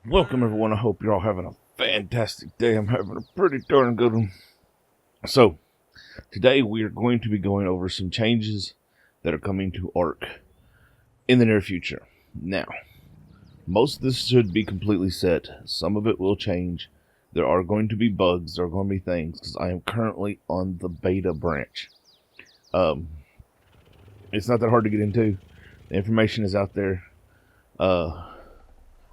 Welcome everyone, I hope you're all having a fantastic day. I'm having a pretty darn good one. So, today we are going to be going over some changes that are coming to Ark in the near future. Now, most of this should be completely set. Some of it will change. There are going to be bugs, there are going to be things, because I am currently on the beta branch. It's not that hard to get into. The information is out there.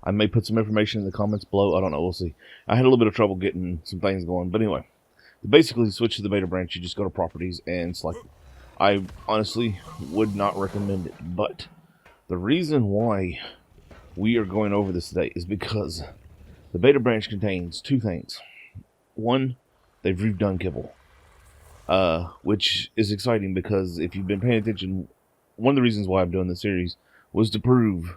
I may put some information in the comments below. I don't know. We'll see. I had a little bit of trouble getting some things going. But anyway, basically to switch to the beta branch, you just go to properties and select it. I honestly would not recommend it. But the reason why we are going over this today is because the beta branch contains two things. One, they've redone Kibble. Which is exciting because if you've been paying attention, one of the reasons why I'm doing this series was to prove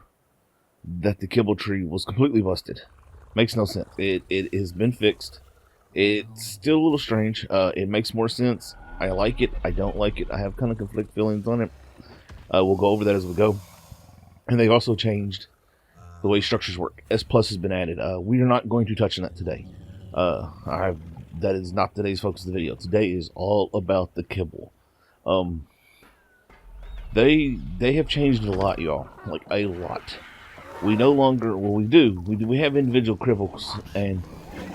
that the Kibble tree was completely busted. Makes no sense. It has been fixed. It's still a little strange. It makes more sense. I like it. I don't like it. I have kind of conflicted feelings on it. We'll go over that as we go. And they've also changed the way structures work. S Plus has been added. We are not going to touch on that today. That is not today's focus of the video. Today is all about the Kibble. They have changed a lot, y'all. Like a lot. We no longer, well, we have individual kibbles, and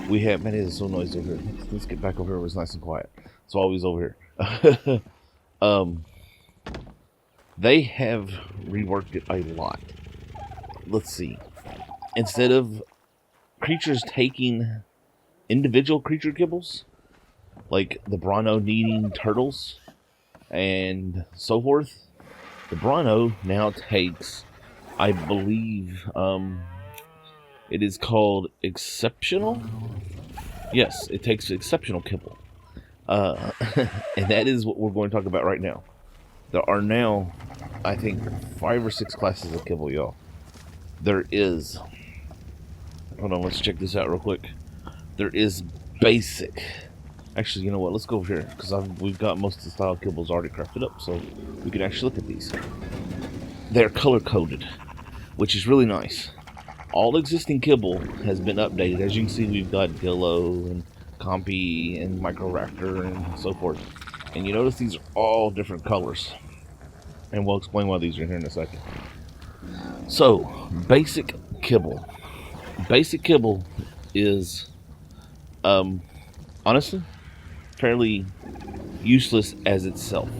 we have, man, it is so noisy over here. Let's get back over here where it's nice and quiet. It's always over here. They have reworked it a lot. Let's see. Instead of creatures taking individual creature kibbles, like the Bronto needing turtles and so forth, the Bronto now takes, I believe, it is called exceptional. Yes, it takes exceptional kibble. And that is what we're going to talk about right now. There are now, I think, 5 or 6 classes of kibble, y'all. There is, hold on, let's check this out real quick. There is basic. Actually, you know what? Let's go over here, because we've got most of the style kibbles already crafted up, so we can actually look at these. They're color-coded, which is really nice. All existing kibble has been updated. As you can see, we've got Dillo and Compy and Micro Raptor and so forth. And you notice these are all different colors. And we'll explain why these are here in a second. So, basic kibble. Basic kibble is, honestly, fairly useless as itself.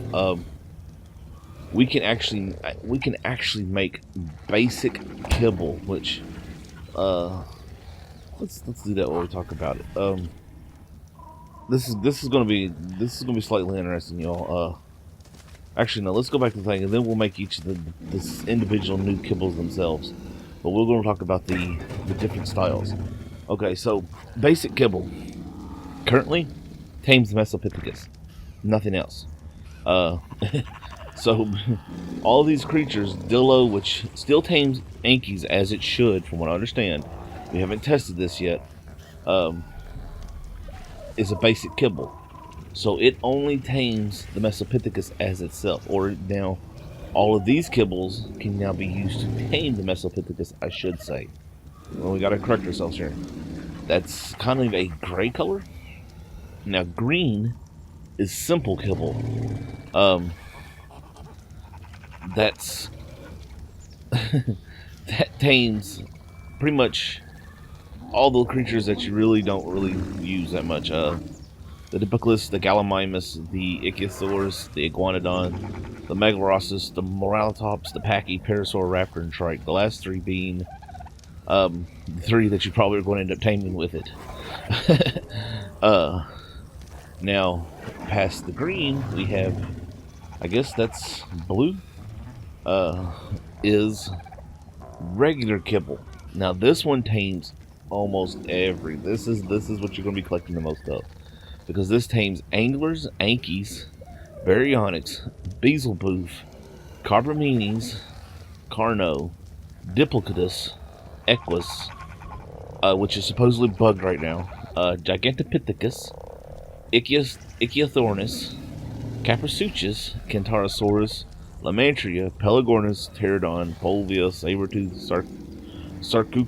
We can actually make basic kibble, which let's do that while we talk about it. This is gonna be slightly interesting, y'all. Actually, no, let's go back to the thing, and then we'll make each of the individual new kibbles themselves. But we're going to talk about the different styles. Okay, so basic kibble currently tames the Mesopithecus, nothing else. So, all these creatures, Dillo, which still tames Ankies as it should, from what I understand, we haven't tested this yet, is a basic kibble. So, it only tames the Mesopithecus as itself. Or now, all of these kibbles can now be used to tame the Mesopithecus, I should say. Well, we gotta correct ourselves here. That's kind of a gray color. Now, green is simple kibble. That's that tames pretty much all the creatures that you really don't use that much. The Dipiclus, the Gallimimus, the Ichthyosaurus, the Iguanodon, the Megalorossus, the Moralitops, the Pachy, Parasaur, Raptor, and Trike. The last 3 being the 3 that you probably are going to end up taming with it. Now, past the green, we have, I guess that's blue, is regular kibble. Now, this one tames almost every. This is what you're going to be collecting the most of. Because this tames Anglers, Ankies, Baryonyx, Beelzeboof, Carbomenes, Carno, Diplodocus, Equus, which is supposedly bugged right now, Gigantopithecus, Ichthyornis, Caprisuchus, Kentarosaurus, Lamantria, Pelagornis, Pterodon, Polvia, Sabertooth, Sarco,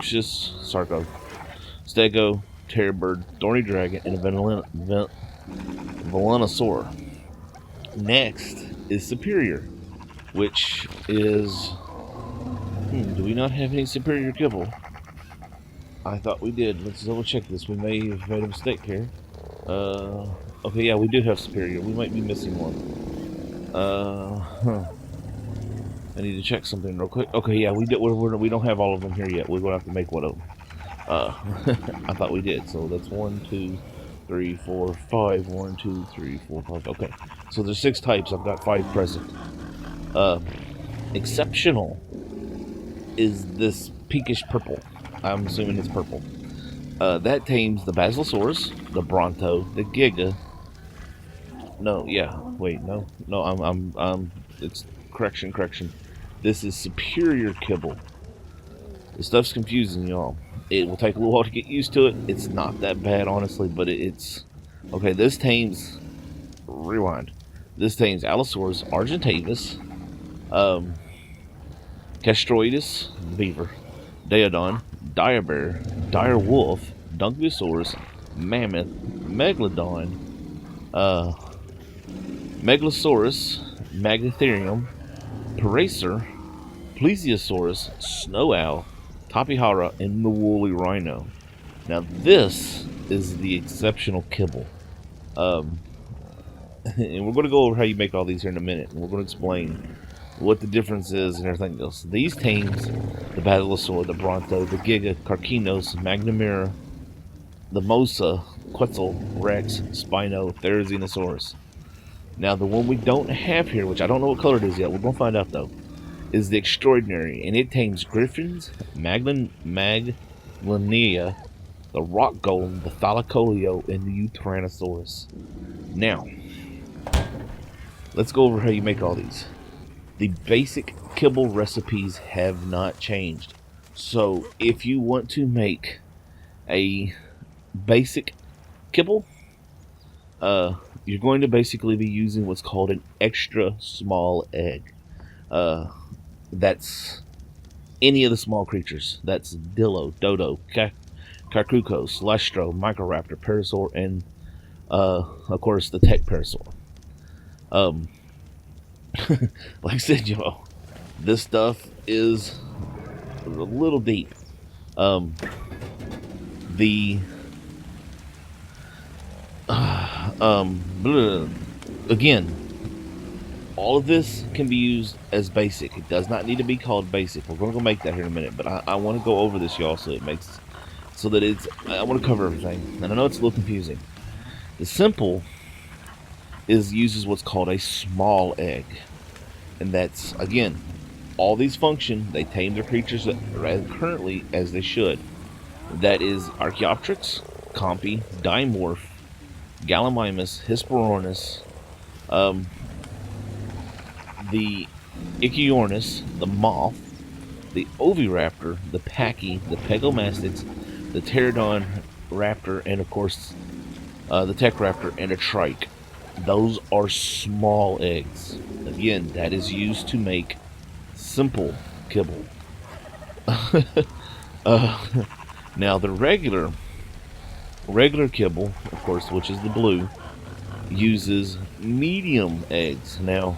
Stego, Terrorbird, Thorny Dragon, and a Velonosaur. Next is Superior, which is... do we not have any Superior Kibble? I thought we did. Let's double check this. We may have made a mistake here. Okay, yeah, we do have Superior. We might be missing one. I need to check something real quick. Okay, yeah, we don't have all of them here yet. We're going to have to make one of them. I thought we did. So that's 1, 2, 3, 4, 5. 1, 2, 3, 4, 5. Okay, so there's 6 types. I've got 5 present. Exceptional is this pinkish purple. I'm assuming it's purple. That tames the Basilosaurus, the Bronto, the Giga. No, yeah, wait, no, it's correction. This is Superior Kibble. This stuff's confusing, y'all. It will take a little while to get used to it. It's not that bad, honestly, but it's okay. This tames. Rewind. This tames Allosaurus argentavis, Castroidus, beaver, Daeodon, Direbear, Direwolf, Dunkosaurus, Mammoth, Megalodon, Megalosaurus, Magnetherium, Paracer, Plesiosaurus, Snow Owl, Tapihara, and the Woolly Rhino. Now this is the exceptional kibble. And we're going to go over how you make all these here in a minute. And we're going to explain what the difference is and everything else. These tames, the Basilosaur, the Bronto, the Giga, Carcinos, Magnamira, the Mosa, Quetzal, Rex, Spino, Therizinosaurus. Now the one we don't have here, which I don't know what color it is yet, we're going to find out though, is the Extraordinary, and it tames Griffins, Maglania, the Rock Golem, the Thylacoleo, and the Tyrannosaurus. Now, let's go over how you make all these. The basic kibble recipes have not changed. So, if you want to make a basic kibble, you're going to basically be using what's called an extra small egg. That's any of the small creatures. That's Dillo, Dodo, Carcucos, Lestro, Microraptor, Parasaur, and of course the Tech Parasaur. Like I said, y'all, this stuff is a little deep. Again, all of this can be used as basic. It does not need to be called basic. We're going to go make that here in a minute, but I want to go over this, y'all, so it makes so that it's. I want to cover everything, and I know it's a little confusing. The simple uses what's called a small egg, and that's again, all these function. They tame their creatures currently as they should. That is Archaeopteryx, Compy, Dimorph, Gallimimus, Hesperornis, the Ichthyornis, the Moth, the Oviraptor, the Pachy, the Pegomastix, the Pterodon Raptor, and of course the Tech Raptor and a Trike. Those are small eggs. Again, that is used to make simple kibble. Now the regular kibble, of course, which is the blue, uses medium eggs. Now,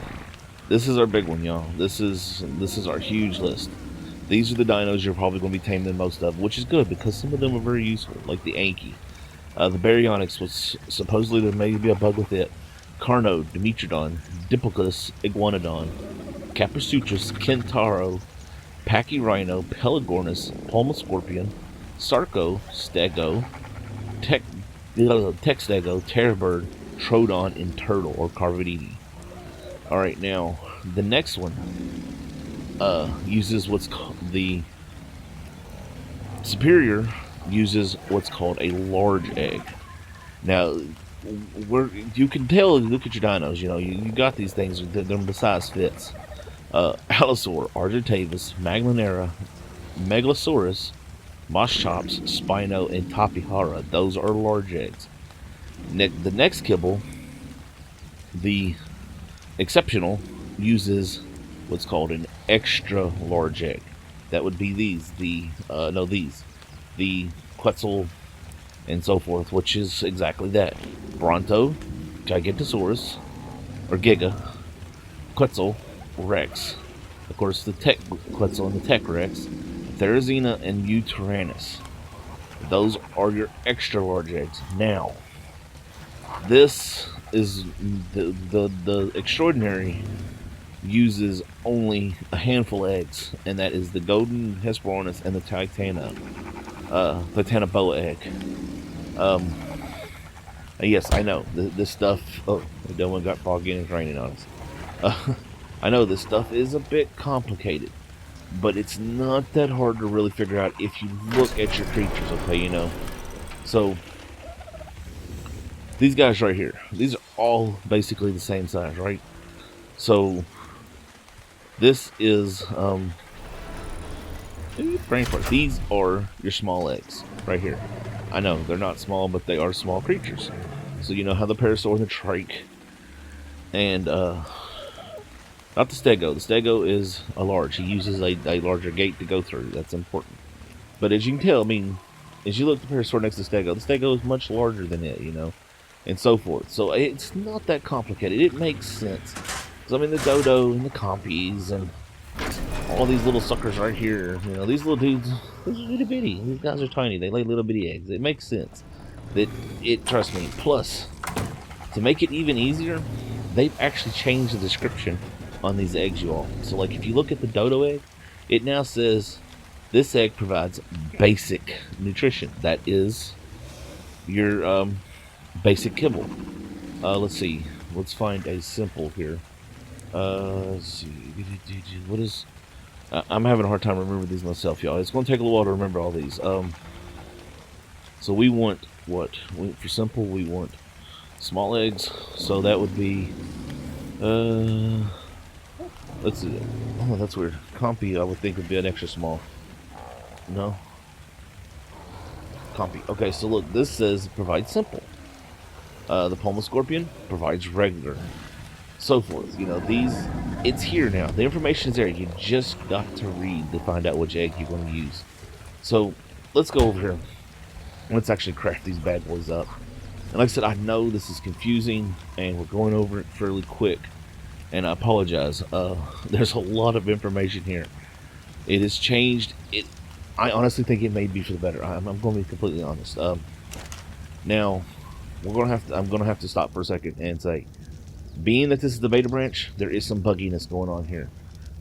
this is our big one, y'all. This is our huge list. These are the dinos you're probably going to be taming most of, which is good because some of them are very useful, like the Anki. The Baryonyx, was supposedly there may be a bug with it. Carno, Dimetrodon, Diplodocus, Iguanodon, Caprasutris, Kentaro, Pachyrhino, Pelagornis, Pulmoscorpion, Sarco, Stego, Tech Stego, Terrorbird, Trodon, and Turtle, or Carvidini. Alright, now, the next one uses what's called the Superior uses what's called a large egg. Now, you can tell, look at your dinos, you got these things, they're the size fits. Allosaur, Argentavis, Maglanera, Megalosaurus, Moschops, Spino, and Tapihara. Those are large eggs. The next kibble, the Exceptional, uses what's called an extra large egg. That would be these, the Quetzal and so forth, which is exactly that. Bronto, Gigantosaurus, or Giga, Quetzal, Rex. Of course, the Tech Quetzal and the Tech Rex, Therizina and Utyrannus. Those are your extra large eggs. Now, this is the extraordinary uses only a handful of eggs, and that is the Golden Hesperornis and the Titanoboa egg. Yes, I know this stuff. Oh, the one got foggy and it's raining on us. I know this stuff is a bit complicated, but it's not that hard to really figure out if you look at your creatures. Okay, So these guys right here, these are all basically the same size, right? So this is these are your small eggs right here. I know they're not small, but they are small creatures. So you know how the Parasaur and the Trike, and not the Stego. The Stego is a large. He uses a larger gate to go through. That's important. But as you can tell, I mean, as you look at the Parasaur next to the Stego is much larger than it, and so forth. So it's not that complicated. It makes sense. So I mean, the Dodo and the Compies and all these little suckers right here, these little dudes, these are itty bitty. These guys are tiny. They lay little bitty eggs. It makes sense. Trust me. Plus, to make it even easier, they've actually changed the description on these eggs, you all. So like if you look at the Dodo egg, it now says this egg provides basic nutrition. That is your basic kibble. Let's see. Let's find a simple here. Let's see. What is... I'm having a hard time remembering these myself, y'all. It's going to take a little while to remember all these. So we want what? For simple, we want small eggs. So that would be... let's see. Oh, that's weird. Compy, I would think, would be an extra small. No? Compy. Okay, so look. This says provide simple. The Poma Scorpion provides regular. So forth. These... It's here now. The information is there. You just got to read to find out which egg you're going to use. So, let's go over here. Let's actually crack these bad boys up. And like I said, I know this is confusing, and we're going over it fairly quick. And I apologize. There's a lot of information here. It has changed. I honestly think it may be for the better. I'm going to be completely honest. Now, I'm going to have to stop for a second and say, being that this is the beta branch, there is some bugginess going on here.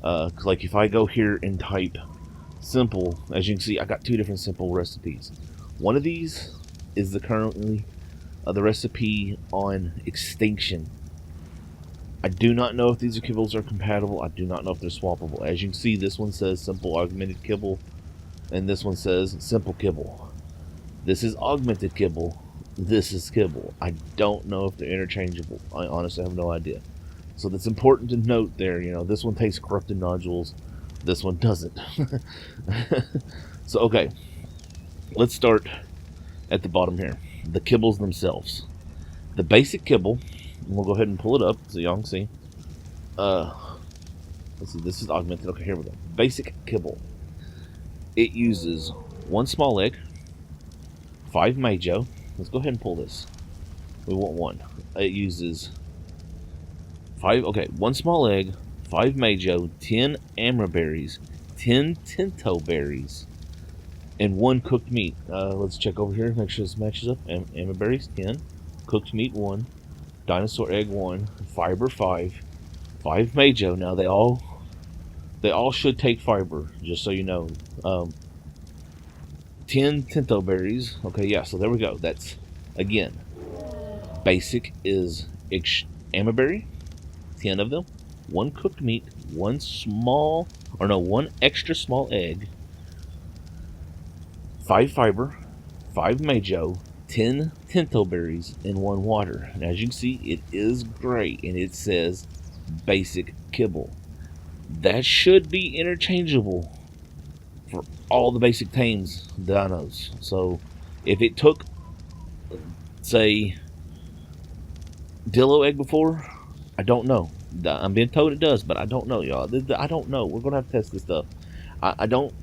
Like if I go here and type simple, as you can see, I got two different simple recipes. One of these is currently the recipe on extinction. I do not know if these kibbles are compatible. I do not know if they're swappable. As you can see, this one says simple augmented kibble, and this one says simple kibble. This is augmented kibble. This is kibble. I don't know if they're interchangeable. I honestly have no idea. So that's important to note there. This one takes corrupted nodules. This one doesn't. So, okay. Let's start at the bottom here. The kibbles themselves. The basic kibble, and we'll go ahead and pull it up so y'all can see. Let's see, this is augmented. Okay, here we go. Basic kibble. It uses one small egg, 5 Majo. Let's go ahead and pull this. We want one. It uses 1 small egg, 5 Majo, 10 Amberberries, 10 Tinto berries, and 1 cooked meat. Let's check over here, make sure this matches up. Amberberries 10, cooked meat 1, dinosaur egg 1, fiber 5, 5 Majo. Now they all should take fiber, just so you know. 10 Tinto berries. Okay, yeah, so there we go. That's, again, basic is Amberberry, 10 of them, 1 cooked meat, 1 extra small egg, 5 fiber, 5 Majo, 10 Tinto berries, and 1 water. And as you can see, it is gray, and it says basic kibble. That should be interchangeable for all the basic tames dinos. So if it took, say, Dillo egg before, I don't know. I'm being told it does, but I don't know, y'all. I don't know. We're gonna have to test this stuff. I don't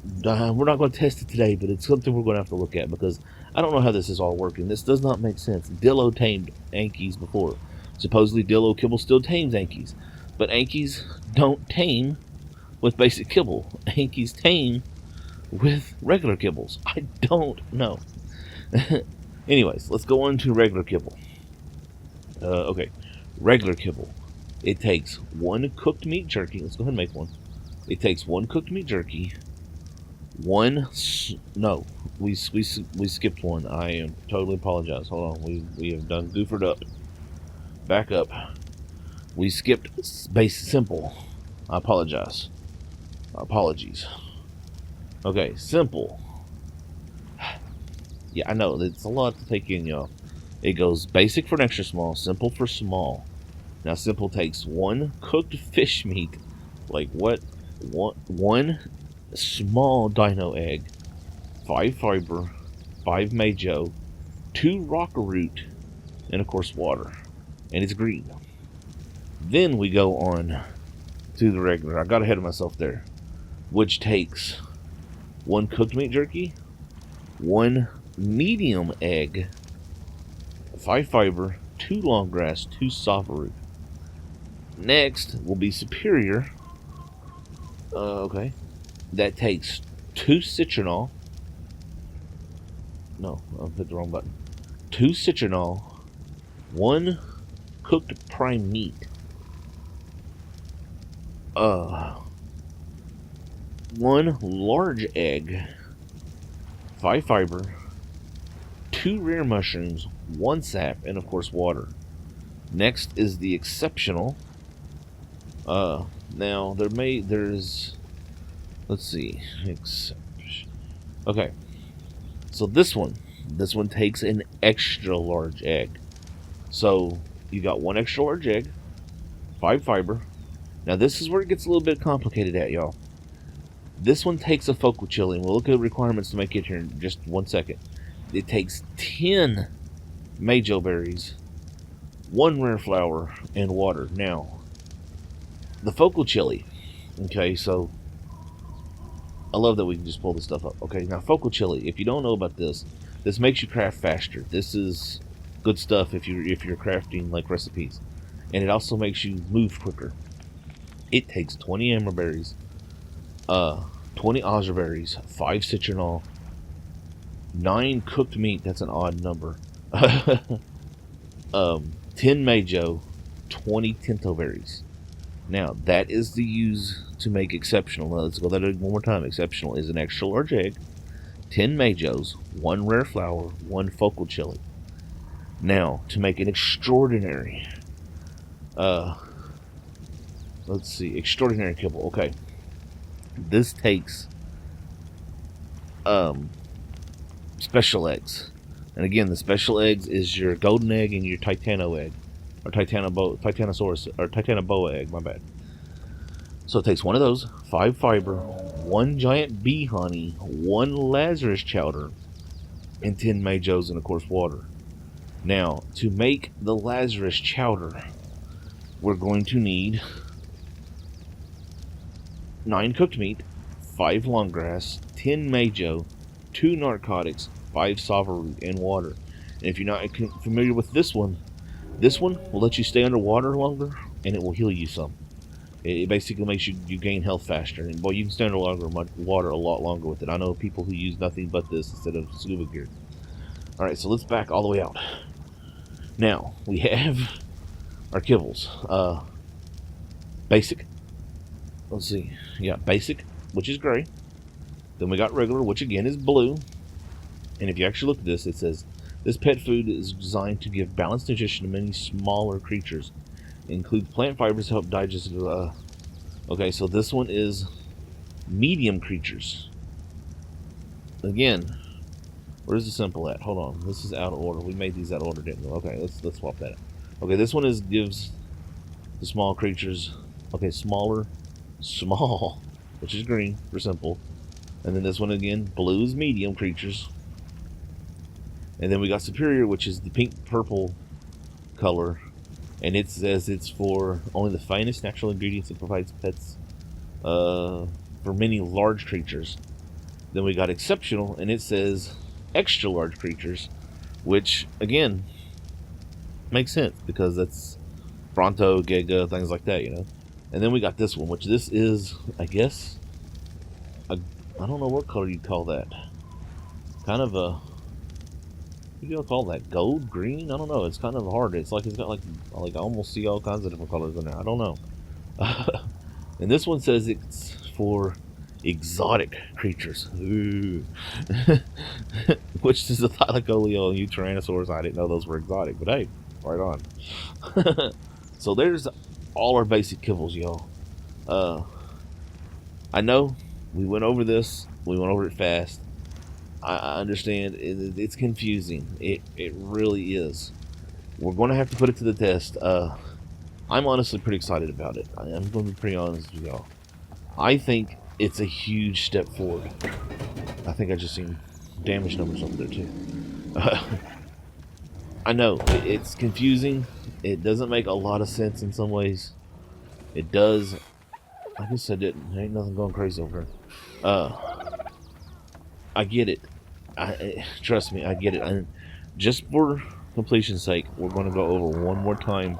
we're not going to test it today, but it's something we're going to have to look at because I don't know how this is all working. This does not make sense. Dillo tamed Ankies before. Supposedly Dillo Kibble still tames Ankies, but Ankies don't tame with basic kibble. Ankies tame with regular kibbles. I don't know. Anyways, let's go on to regular kibble. Okay, regular kibble. It takes 1 cooked meat jerky. Let's go ahead and make one. It takes 1 cooked meat jerky. No, we skipped one. I totally apologize. Hold on, we have done goofered up. Back up. We skipped base simple. I apologize. Apologies. Okay, simple. Yeah, I know it's a lot to take in, y'all. It goes basic for an extra small, simple for small. Now, simple takes 1 cooked fish meat, like what? One small dino egg, 5 fiber, 5 majo, 2 rock root, and of course water. And it's green. Then we go on to the regular. I got ahead of myself there. Which takes 1 cooked meat jerky, 1 medium egg, 5 fiber, 2 long grass, 2 soft root. Next will be superior. Okay. That takes 2 citronal. No, I hit the wrong button. 2 citronal, 1 cooked prime meat. 1 large egg, 5 fiber, 2 rare mushrooms, 1 sap, and of course water. Next is the exceptional. Now there's let's see. Okay. So this one takes an extra large egg. So you got 1 extra large egg, 5 fiber. Now this is where it gets a little bit complicated at, y'all. This one takes a focal chili, and we'll look at the requirements to make it here in just 1 second. It takes 10 majo berries, 1 rare flower, and water. Now, the focal chili. Okay, so I love that we can just pull this stuff up. Okay, now focal chili. If you don't know about this, this makes you craft faster. This is good stuff if you're crafting like recipes, and it also makes you move quicker. It takes 20 amberberries, 20 ozerberries, 5 citronal, 9 cooked meat. That's an odd number. 10 majo, 20 tinto berries. Now that is the use to make exceptional. Now, let's go that one more time. Exceptional is an extra large egg, 10 majos, 1 rare flower, 1 focal chili. Now to make an extraordinary, let's see, extraordinary kibble. Okay, this takes special eggs, and again, the special eggs is your golden egg and your titano egg, or titanosaurus, or titanoboa egg. My bad. So it takes 1 of those, 5 fiber, 1 giant bee honey, 1 Lazarus chowder, and 10 majos, and of course water. Now to make the Lazarus chowder, we're going to need 9 cooked meat, 5 long grass, 10 majo, 2 narcotics, 5 sava root, and water. And if you're not familiar with this one will let you stay underwater longer, and it will heal you some. It basically makes you gain health faster, and boy, you can stay underwater water a lot longer with it. I know people who use nothing but this instead of scuba gear. Alright, so let's back all the way out. Now, we have our kibbles. Basic. Let's see. Yeah, basic, which is gray. Then we got regular, which again is blue. And if you actually look at this, it says, this pet food is designed to give balanced nutrition to many smaller creatures. It includes plant fibers to help digest. Okay, so this one is medium creatures. Again, where's the simple at? Hold on, this is out of order. We made these out of order, didn't we? Okay, let's swap that out. Okay, this one gives the small creatures. Okay, small, which is green for simple. And then this one again, blue is medium creatures. And then we got superior, which is the pink purple color, and it says it's for only the finest natural ingredients. It provides pets for many large creatures. Then we got exceptional, and it says extra large creatures, which again makes sense because that's Bronto, Giga, things like that, you know. And then we got this one, which this is, I guess, I don't know what color you'd call that. Kind of a, what do you call that? Gold, green? I don't know. It's kind of hard. It's like it's got like I almost see all kinds of different colors in there. I don't know. And this one says it's for exotic creatures. Ooh. Which is a Thylacoleo and Tyrannosaurus. I didn't know those were exotic, but hey, right on. So there's all our basic kibbles, y'all. I know we went over this. We went over it fast. I understand it's confusing. It really is. We're going to have to put it to the test. I'm honestly pretty excited about it. I'm going to be pretty honest with y'all. I think it's a huge step forward. I think I just seen damage numbers over there too. I know it's confusing. It doesn't make a lot of sense in some ways. It does. I guess I didn't. There ain't nothing going crazy over here. I get it. Trust me, I get it. And just for completion's sake, we're going to go over one more time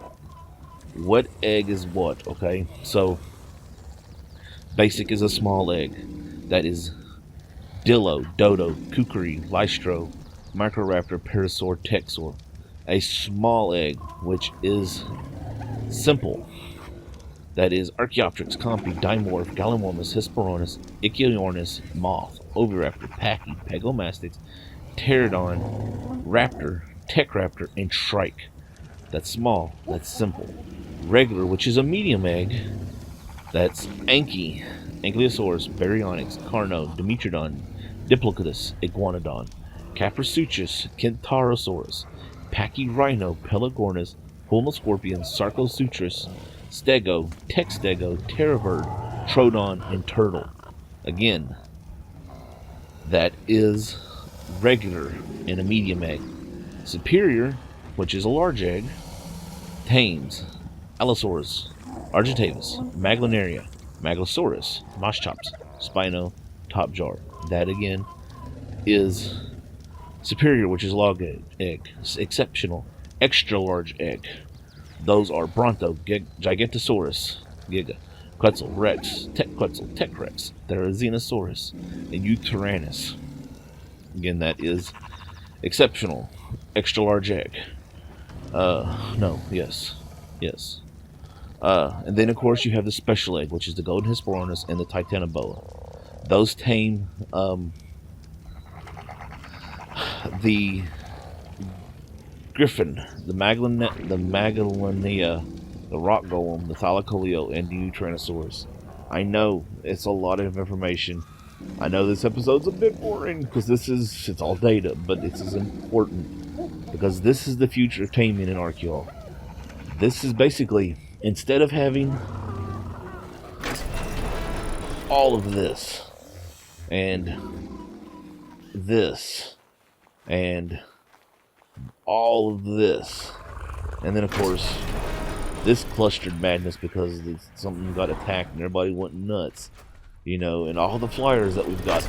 what egg is what, okay? So, basic is a small egg. That is Dillo, Dodo, Kukri, Lystro, Microraptor, Parasaur, Texor. A small egg, which is simple. That is Archaeopteryx, Compi, Dimorph, Gallimimus, Hesperornis, Ichthyornis, Moth, Oviraptor, Packy, Pegomastix, Pterodon, Raptor, Techraptor, and Shrike. That's small. That's simple. Regular, which is a medium egg. That's Anki, Ankylosaurus, Baryonyx, Carno, Dimetrodon, Diplodocus, Iguanodon, Caprisuchus, Kentarosaurus, Pachyrhino, Pelagornis, Pulmoscorpion, Sarcosutrus, Stego, Textego, Terrabird, Troodon, and Turtle. Again, that is regular in a medium egg. Superior, which is a large egg, Thames, Allosaurus, Argentavis, Maglonaria, Maglosaurus, Moschops, Spino, Topjar. That again is superior, which is log egg. Exceptional, extra large egg. Those are Bronto, Gigantosaurus, Giga, Quetzal, Rex, Quetzal, Rex, Therizinosaurus, and Eutyrannus. Again, that is exceptional, extra large egg. Yes. And then, of course, you have the special egg, which is the Golden Hesperornis and the Titanoboa. Those tame the Griffin, the Magalonia, the Rock Golem, the Thylacoleo, and the Tyrannosaurus. I know it's a lot of information. I know this episode's a bit boring because it's all data, but it's as important because this is the future of taming in Archaeol. This is basically, instead of having all of this and this and all of this, and then of course this clustered madness because something got attacked and everybody went nuts, you know, and all the flyers that we've got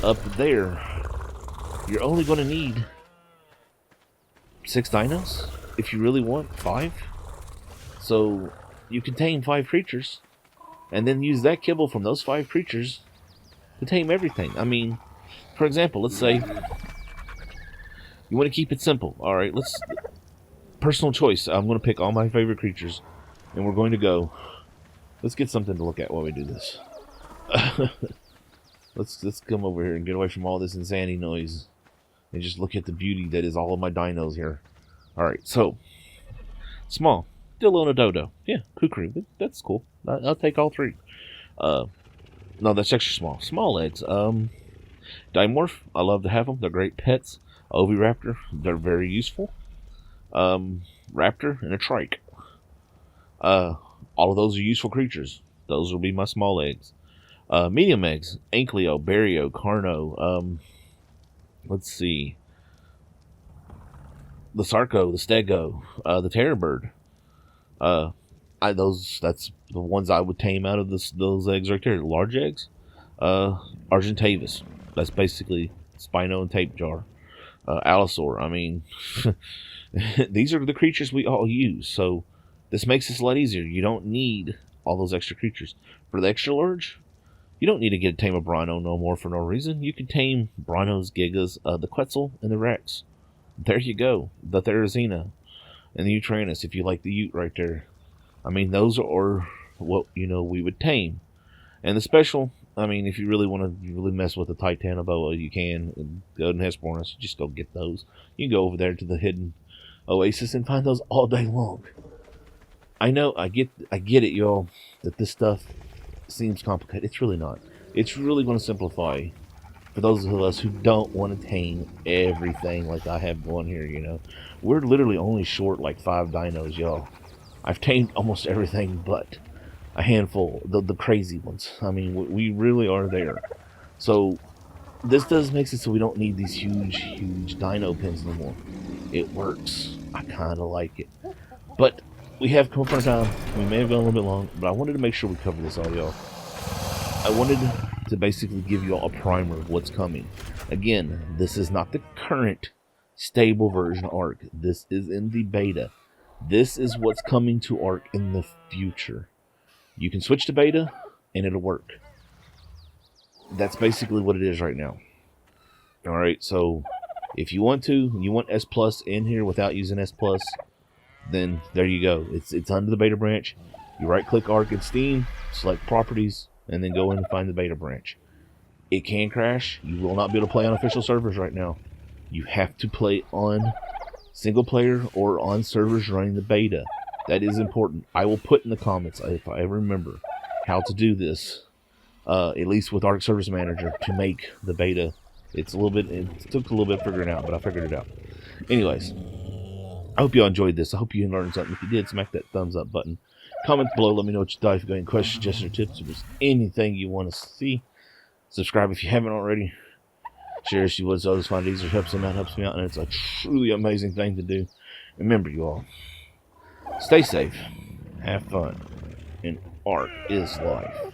up there, you're only going to need 6 dinos if you really want 5. So you can tame 5 creatures and then use that kibble from those 5 creatures to tame everything. I mean, for example, let's say you want to keep it simple. All right, personal choice. I'm going to pick all my favorite creatures, and we're going to go. Let's get something to look at while we do this. Let's come over here and get away from all this insanity noise, and just look at the beauty that is all of my dinos here. All right, so small Dillo and a Dodo. Yeah, Kukri. That's cool. I'll take all 3. No, that's extra small. Small eggs. Dimorph. I love to have them. They're great pets. Oviraptor, they're very useful. Raptor and a Trike. All of those are useful creatures. Those will be my small eggs. Medium eggs, Ankylo, Barrio, Carno. Let's see. The Sarco, the Stego, the Terrabird. That's the ones I would tame out of those eggs right there. Large eggs. Argentavis. That's basically Spino and Tape Jar. Allosaur. I mean, these are the creatures we all use, so this makes this a lot easier. You don't need all those extra creatures. For the extra large, you don't need to get a tame a Brino no more for no reason. You can tame Brinos, Gigas, the Quetzal, and the Rex. There you go. The Therizina and the Utranus, if you like the Ute right there. I mean, those are what, we would tame. And the special, I mean, if you really want to really mess with the Titanoboa, you can. And Golden Hesperornis, just go get those. You can go over there to the hidden oasis and find those all day long. I know, I get it, y'all, that this stuff seems complicated. It's really not. It's really going to simplify for those of us who don't want to tame everything like I have going here, We're literally only short like 5 dinos, y'all. I've tamed almost everything but a handful, the crazy ones. I mean, we really are there. So this does make it so we don't need these huge dino pins no more. It works. I kind of like it. But we have come up on time. We may have gone a little bit long, but I wanted to make sure we cover this all, y'all. I wanted to basically give you all a primer of what's coming. Again, this is not the current stable version of Ark. This is in the beta. This is what's coming to Ark in the future. You can switch to beta, and it'll work. That's basically what it is right now. Alright, so if you want S Plus in here without using S Plus, then there you go. It's under the beta branch. You right-click Ark in Steam, select Properties, and then go in and find the beta branch. It can crash. You will not be able to play on official servers right now. You have to play on single player or on servers running the beta. That is important. I will put in the comments, if I ever remember, how to do this, at least with Ark Service Manager, to make the beta. It took a little bit figuring out, but I figured it out. Anyways, I hope you all enjoyed this. I hope you learned something. If you did, smack that thumbs up button. Comment below. Let me know what you thought. If you've got any questions, suggestions, or tips, if there's anything you want to see. Subscribe if you haven't already. Share if you would, so others find it easier. Helps me out, and it's a truly amazing thing to do. Remember, you all, stay safe, have fun, and Ark is life.